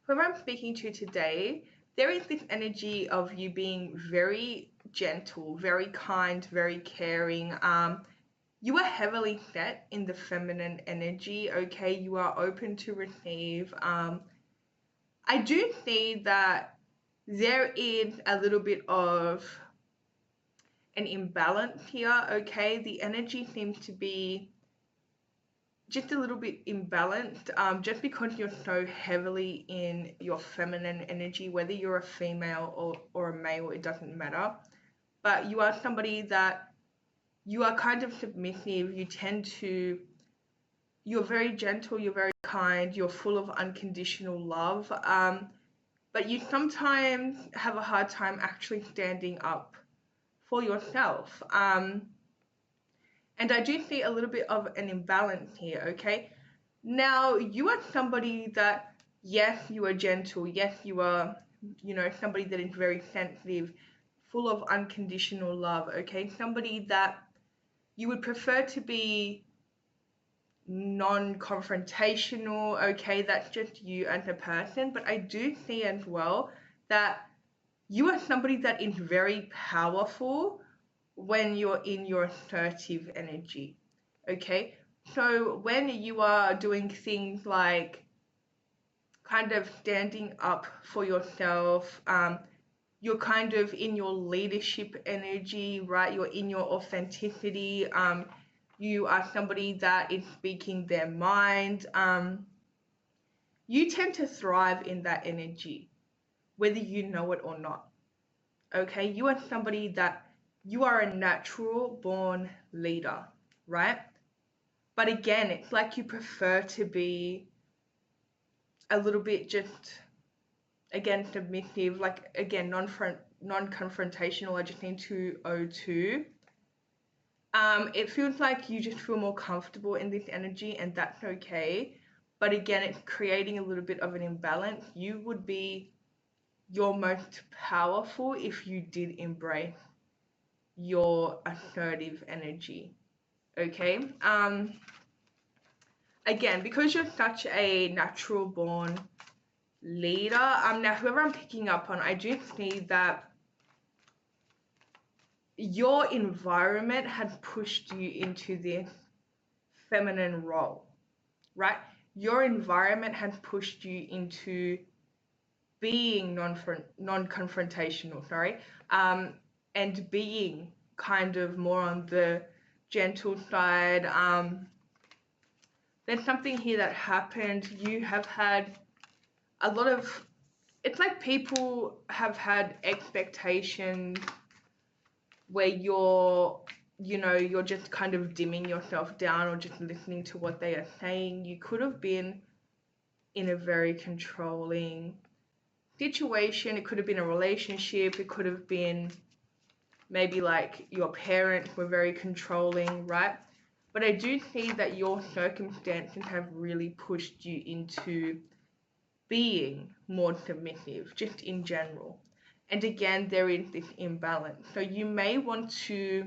whoever I'm speaking to today, there is this energy of you being very gentle, very kind, very caring. You are heavily set in the feminine energy, okay? You are open to receive. I do see that there is a little bit of an imbalance here, okay? The energy seems to be just a little bit imbalanced, just because you're so heavily in your feminine energy, whether you're a female or a male, it doesn't matter. But you are somebody that you are kind of submissive. You're very gentle, you're very kind, you're full of unconditional love. But you sometimes have a hard time actually standing up for yourself. And I do see a little bit of an imbalance here, okay? Now, you are somebody that, yes, you are gentle. Yes, you are, somebody that is very sensitive, full of unconditional love, okay? Somebody that you would prefer to be non-confrontational, okay? That's just you as a person. But I do see as well that you are somebody that is very powerful when you're in your assertive energy, okay? So when you are doing things like kind of standing up for yourself, you're kind of in your leadership energy, right? You're in your authenticity. You are somebody that is speaking their mind. You tend to thrive in that energy, whether you know it or not. Okay, you are somebody that you are a natural born leader, right? But again, it's like you prefer to be a little bit just, again, submissive, like again, non-confrontational. I just need 202. It feels like you just feel more comfortable in this energy, and that's okay. But again, it's creating a little bit of an imbalance. You would be your most powerful if you did embrace your assertive energy. Okay. Again, because you're such a natural born leader, now whoever I'm picking up on, I do see that your environment has pushed you into this feminine role, right? Your environment has pushed you into being non-confrontational, sorry, and being kind of more on the gentle side. There's something here that happened. You have had a lot of, it's like people have had expectations where you're just kind of dimming yourself down or just listening to what they are saying. You could have been in a very controlling situation. It could have been a relationship. It could have been maybe like your parents were very controlling, right? But I do see that your circumstances have really pushed you into being more submissive, just in general. And again, there is this imbalance. So you may want to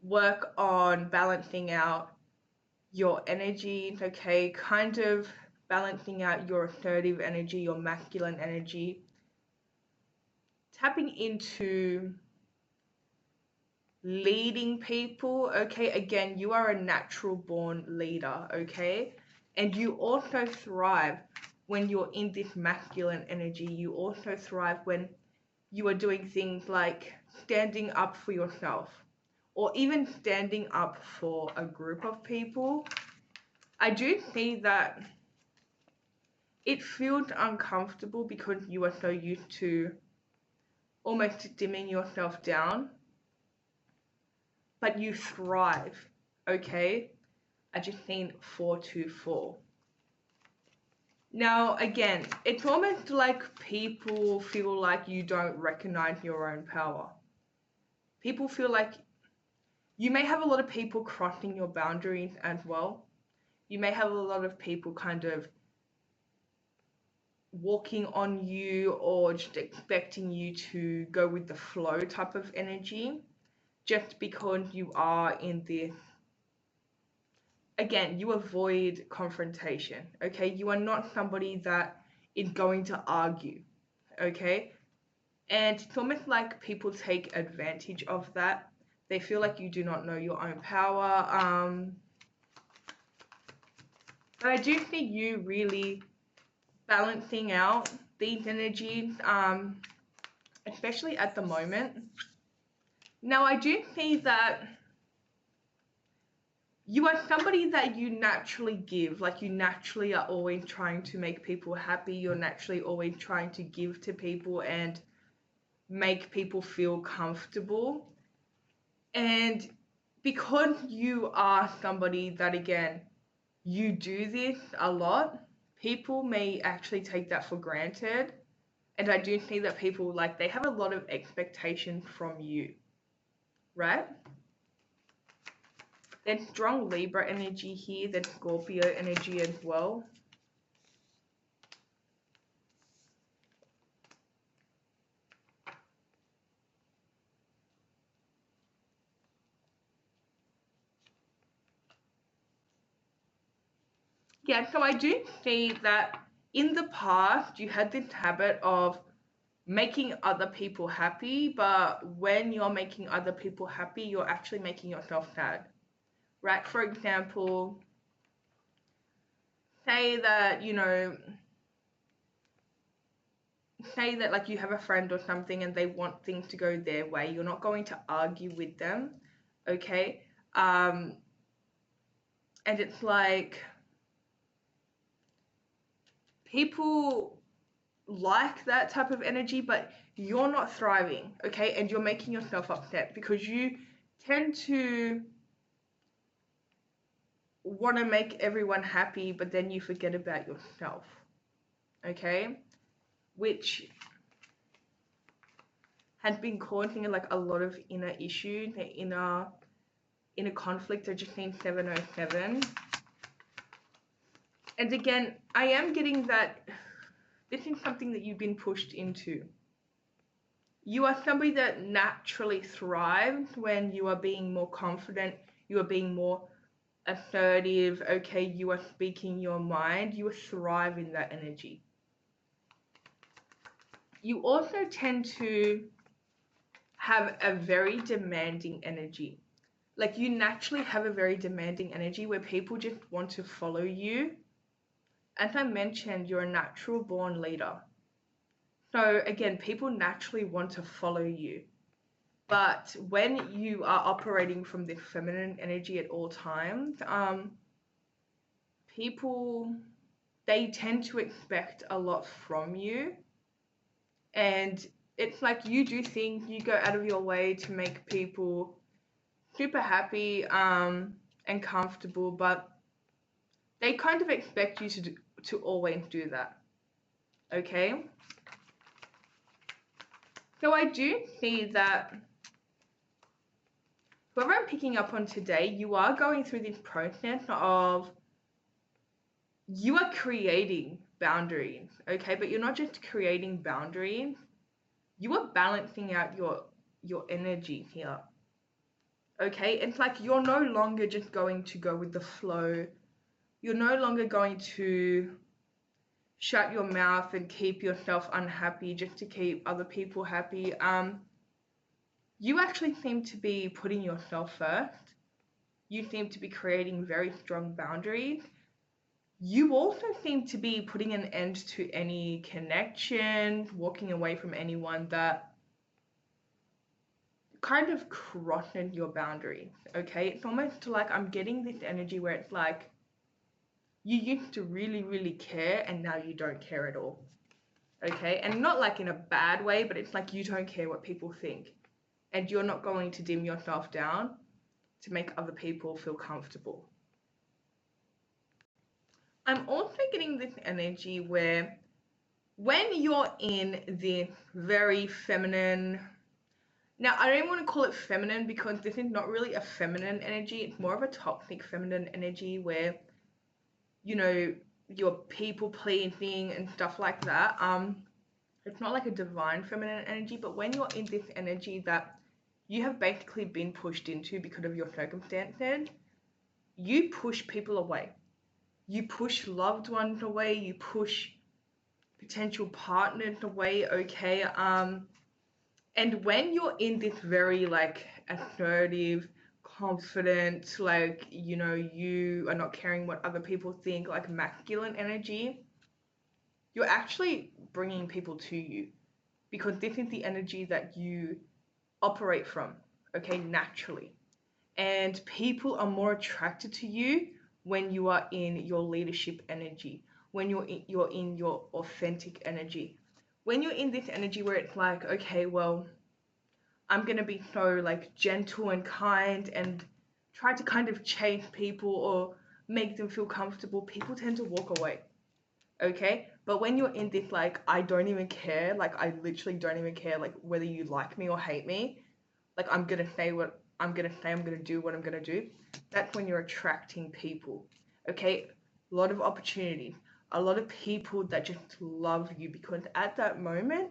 work on balancing out your energies, okay? Kind of balancing out your assertive energy, your masculine energy, tapping into leading people, okay? Again, you are a natural born leader, okay? And you also thrive when you're in this masculine energy. You also thrive when you are doing things like standing up for yourself or even standing up for a group of people. I do see that it feels uncomfortable because you are so used to almost dimming yourself down, but you thrive, okay? I just seen 424. Now, again, it's almost like people feel like you don't recognize your own power. People feel like you may have a lot of people crossing your boundaries as well. You may have a lot of people kind of walking on you or just expecting you to go with the flow type of energy just because you are in this again, you avoid confrontation, okay? You are not somebody that is going to argue, okay? And it's almost like people take advantage of that. They feel like you do not know your own power. But I do see you really balancing out these energies, especially at the moment. Now, I do see that you are somebody that you naturally give, like you naturally are always trying to make people happy. You're naturally always trying to give to people and make people feel comfortable. And because you are somebody that, again, you do this a lot, people may actually take that for granted. And I do think that people, like, they have a lot of expectation from you, right? There's strong Libra energy here, there's Scorpio energy as well. Yeah, so I do see that in the past you had this habit of making other people happy, but when you're making other people happy, you're actually making yourself sad, right? For example, say that, say that like you have a friend or something and they want things to go their way. You're not going to argue with them, okay? And it's like people like that type of energy, but you're not thriving, okay? And you're making yourself upset because you tend to want to make everyone happy, but then you forget about yourself, okay? Which has been causing like a lot of inner issues, inner conflict. I just seen 707. And again, I am getting that this is something that you've been pushed into. You are somebody that naturally thrives when you are being more confident, you are being more assertive, okay, you are speaking your mind, you thrive in that energy. You also tend to have a very demanding energy. Like you naturally have a very demanding energy where people just want to follow you. As I mentioned, you're a natural born leader. So again, people naturally want to follow you. But when you are operating from the feminine energy at all times, people, they tend to expect a lot from you. And it's like you do things, you go out of your way to make people super happy and comfortable, but they kind of expect you to always do that, okay? So I do see that whoever I'm picking up on today, you are going through this process of you are creating boundaries, okay? But you're not just creating boundaries, you are balancing out your energy here, okay? It's like you're no longer just going to go with the flow. You're no longer going to shut your mouth and keep yourself unhappy just to keep other people happy. You actually seem to be putting yourself first. You seem to be creating very strong boundaries. You also seem to be putting an end to any connection, walking away from anyone that kind of crosses your boundaries, okay? It's almost like I'm getting this energy where it's like you used to really, really care and now you don't care at all, okay? And not like in a bad way, but it's like you don't care what people think and you're not going to dim yourself down to make other people feel comfortable. I'm also getting this energy where when you're in the very feminine, now I don't want to call it feminine because this is not really a feminine energy, it's more of a toxic feminine energy where, you're people pleasing and stuff like that. It's not like a divine feminine energy, but when you're in this energy that you have basically been pushed into because of your circumstances, you push people away. You push loved ones away. You push potential partners away. Okay. And when you're in this very like assertive, confident, like, you know, you are not caring what other people think, like masculine energy, you're actually bringing people to you because this is the energy that you operate from, okay, naturally. And people are more attracted to you when you are in your leadership energy, when you're in your authentic energy. When you're in this energy where it's like, okay, well, I'm gonna be so like gentle and kind and try to kind of change people or make them feel comfortable, people tend to walk away. Okay? But when you're in this like I don't even care, like I literally don't even care like whether you like me or hate me, like I'm gonna say what I'm gonna say, I'm gonna do what I'm gonna do, that's when you're attracting people. Okay? A lot of opportunities, a lot of people that just love you because at that moment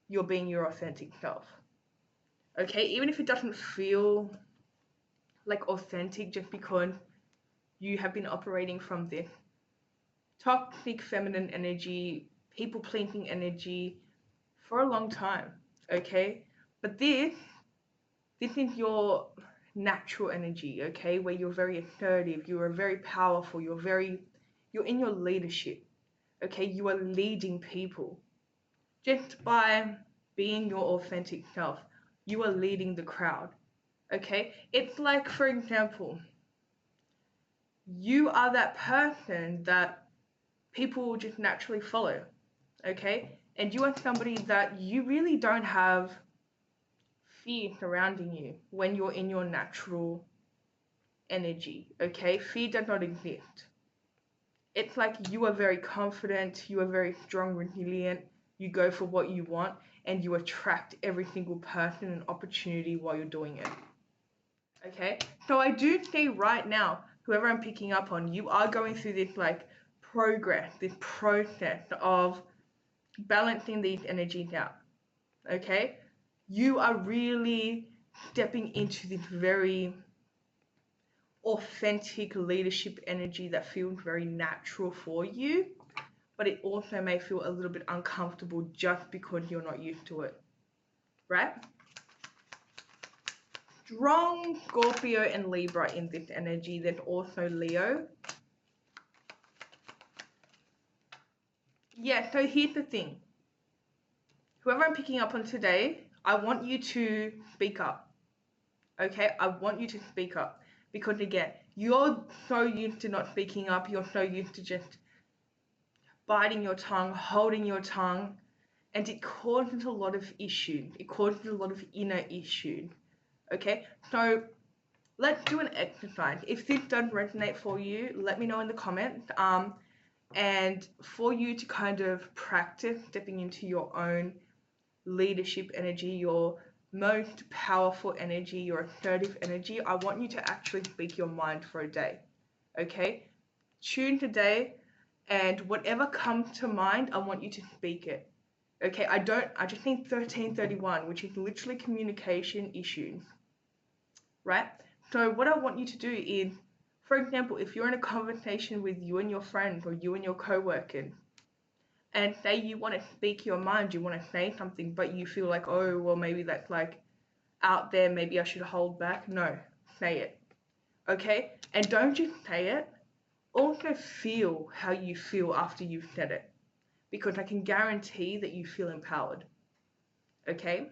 you're being your authentic self. Okay, even if it doesn't feel like authentic just because you have been operating from this toxic feminine energy, people pleasing energy for a long time. Okay, but this is your natural energy. Okay, where you're very assertive, you are very powerful, you're in your leadership. Okay, you are leading people just by being your authentic self. You are leading the crowd. Okay, it's like, for example, you are that person that people will just naturally follow. Okay, and you are somebody that you really don't have fear surrounding you when you're in your natural energy. Okay, fear does not exist. It's like you are very confident, you are very strong, resilient, you go for what you want, and you attract every single person and opportunity while you're doing it. Okay, so I do see right now, whoever I'm picking up on, you are going through this like progress, this process of balancing these energies out. Okay, you are really stepping into this very authentic leadership energy that feels very natural for you, but it also may feel a little bit uncomfortable just because you're not used to it, right? Strong Scorpio and Libra in this energy, then also Leo. Yeah, so here's the thing. Whoever I'm picking up on today, I want you to speak up. Okay? I want you to speak up. Because again, you're so used to not speaking up, you're so used to just biting your tongue, holding your tongue, and it causes a lot of issues. It causes a lot of inner issues. Okay? So let's do an exercise. If this does resonate for you, let me know in the comments. And for you to kind of practice stepping into your own leadership energy, your most powerful energy, your assertive energy, I want you to actually speak your mind for a day. Okay? Tune today, and whatever comes to mind, I want you to speak it. Okay, I just need 1331, which is literally communication issues, right? So what I want you to do is, for example, if you're in a conversation with you and your friends or you and your co-workers, and say you want to speak your mind, you want to say something, but you feel like, oh, well, maybe that's like out there, maybe I should hold back. No, say it. Okay? And don't just say it, also feel how you feel after you've said it. Because I can guarantee that you feel empowered. Okay?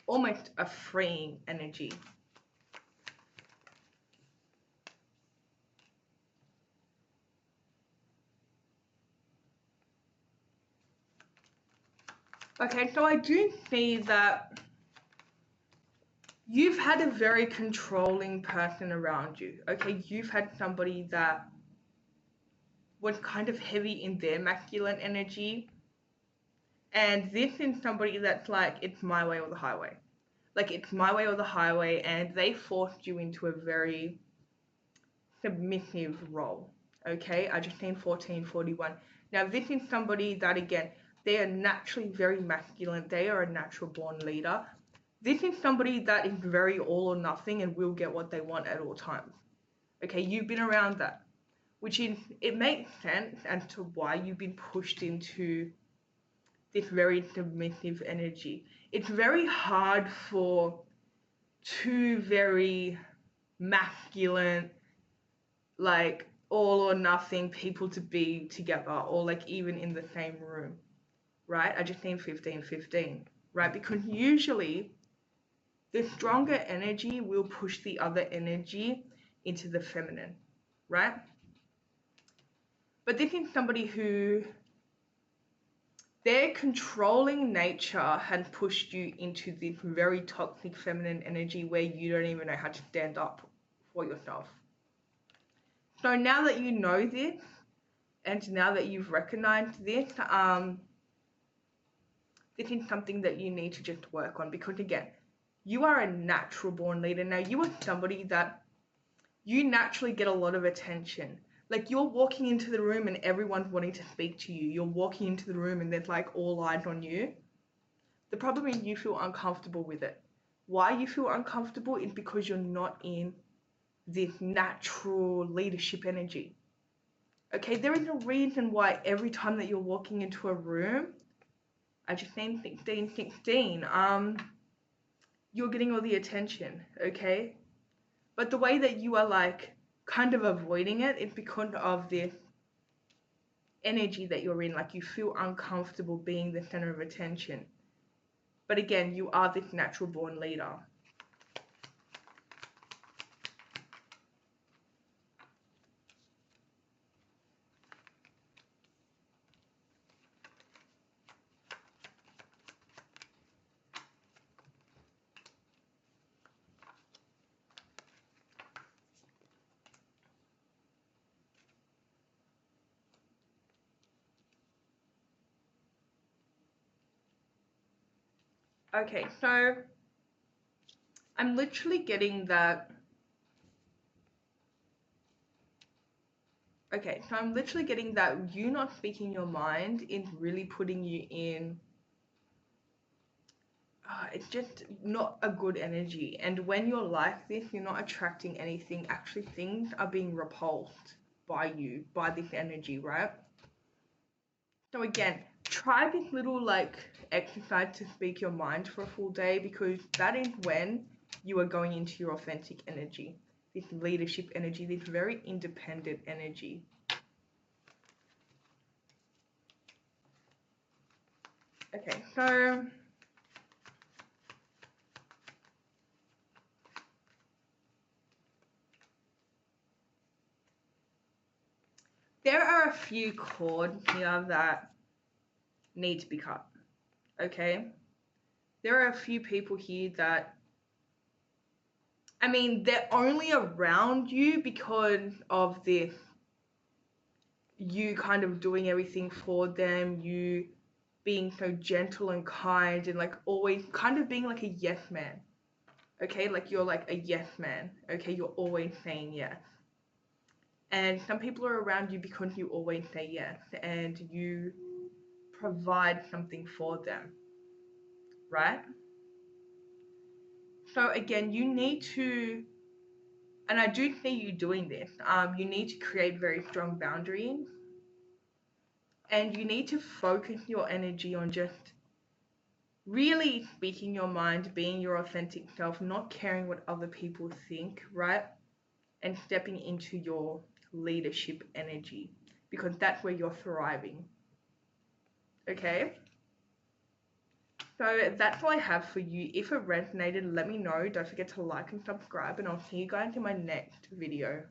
Almost a freeing energy. Okay, so I do see that you've had a very controlling person around you. Okay, you've had somebody that was kind of heavy in their masculine energy. And this is somebody that's like, it's my way or the highway. Like, it's my way or the highway, and they forced you into a very submissive role. Okay, I just named 1441. Now, this is somebody that, again, they are naturally very masculine. They are a natural born leader. This is somebody that is very all or nothing and will get what they want at all times. Okay, you've been around that, it makes sense as to why you've been pushed into this very submissive energy. It's very hard for two very masculine, like all or nothing people to be together, or like even in the same room, right? I just named 15-15, right? Because usually the stronger energy will push the other energy into the feminine, right? But this is somebody who their controlling nature has pushed you into this very toxic feminine energy where you don't even know how to stand up for yourself. So now that you know this, and now that you've recognized this, this is something that you need to just work on, because again, you are a natural born leader. Now, you are somebody that you naturally get a lot of attention. Like, you're walking into the room and everyone's wanting to speak to you. You're walking into the room and there's like all eyes on you. The problem is you feel uncomfortable with it. Why you feel uncomfortable is because you're not in this natural leadership energy. Okay, there is a reason why every time that you're walking into a room, I just named 16, you're getting all the attention, okay? But the way that you are like kind of avoiding it is because of this energy that you're in. Like, you feel uncomfortable being the center of attention. But again, you are this natural born leader. Okay, so I'm literally getting that. Okay, so I'm literally getting that you not speaking your mind is really putting you in. It's just not a good energy. And when you're like this, you're not attracting anything. Actually, things are being repulsed by you, by this energy, right? So again, try this little like exercise to speak your mind for a full day, because that is when you are going into your authentic energy, this leadership energy, this very independent energy. Okay, so there are a few cords here that need to be cut, okay? There are a few people here that, I mean, they're only around you because of this, you kind of doing everything for them, you being so gentle and kind and like always kind of being like a yes man, okay? Like, you're like a yes man, okay? You're always saying yes. And some people are around you because you always say yes and you provide something for them, right? So again, you need to, and I do see you doing this, you need to create very strong boundaries, and you need to focus your energy on just really speaking your mind, being your authentic self, not caring what other people think, right? And stepping into your leadership energy, because that's where you're thriving. Okay? So that's all I have for you. If it resonated, let me know. Don't forget to like and subscribe, and I'll see you guys in my next video.